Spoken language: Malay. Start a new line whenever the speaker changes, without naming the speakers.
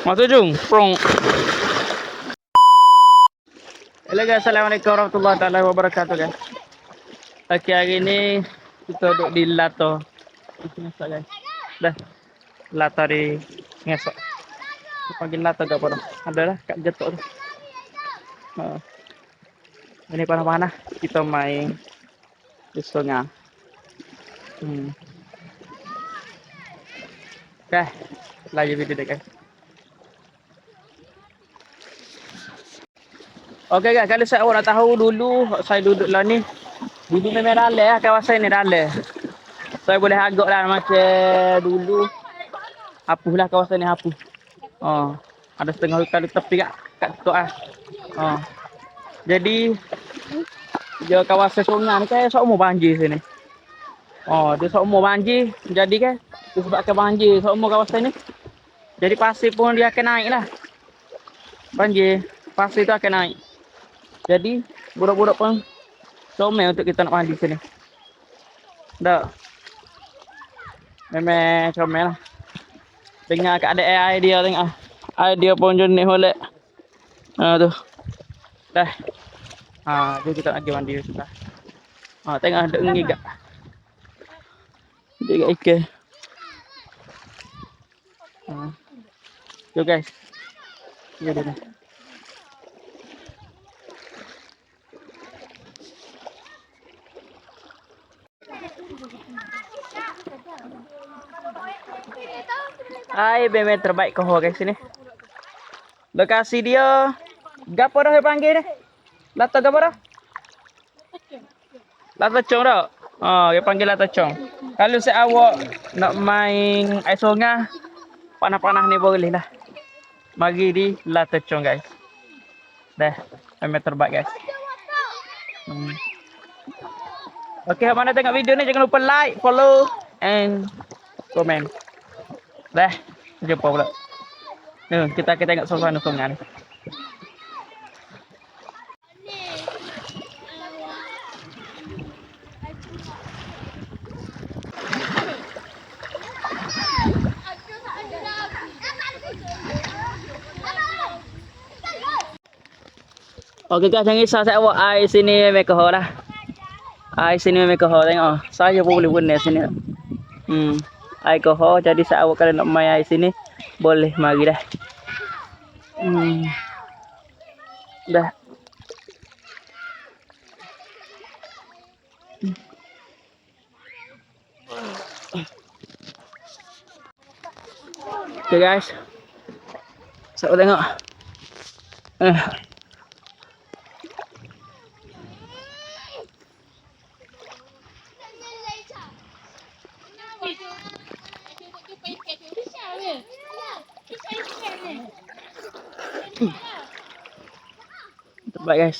Masuk jung. Prong. Hello guys, assalamualaikum warahmatullahi wabarakatuh guys. Okey, hari ni kita duduk di Lato. Ngesok guys. Dah. Lato di ngesok. Kita panggil Lato tak apa dah. Ada dah kat Getok tu. Ini panah-panah kita main di sungai. Okay, lagi video dia guys. Okey guys, kalau saya nak tahu dulu saya duduk lah ni. Dulu memang dalam lah kawasan ni dalam. Saya boleh agak lah macam dulu. Hapuh lah kawasan ni hapuh. Oh, ada setengah hutan di tepi kat situ ah. Oh. Jadi dia kawasan sungai ni kan seumur banjir sini. Oh, dia seumur banjir. Jadi kan disebabkan banjir seumur kawasan ni. Jadi pasir pun dia akan naik lah. Banjir, pasir tu akan naik. Jadi budak-budak pun comel untuk kita nak mandi sini. Tak. Memang comel lah. Dengar keadaan air dia tengok. Air dia pun jenis molek. Tu. Dah. Jom kita nak pergi mandi sudah. Tengok ada ngigak. Dia gak ikan. Jom guys. Ya dah. Air memang terbaik kau guys sini. Lokasi dia gapo dah panggil ni? Lato gapo dah? Lato Chong dah. Dia panggil Lato Chong. Kalau saya awak nak main air sungai, panah-panah ni boleh lah. Mari di Lato Chong guys. Dah, memang terbaik guys. Okey, mana tengok video ni jangan lupa like, follow and comment. Dah, jumpa pula. Kita tengok suasana sungai ni. Okey guys, jangan risau saya awak air sini memang kohor dah. Air sini memang kohor tengok. Saya pun boleh guna sini. Air kohor jadi saya awak kalau nak main air sini boleh mari dah. Dah. Okay guys. Saya tengok. Terbaik guys.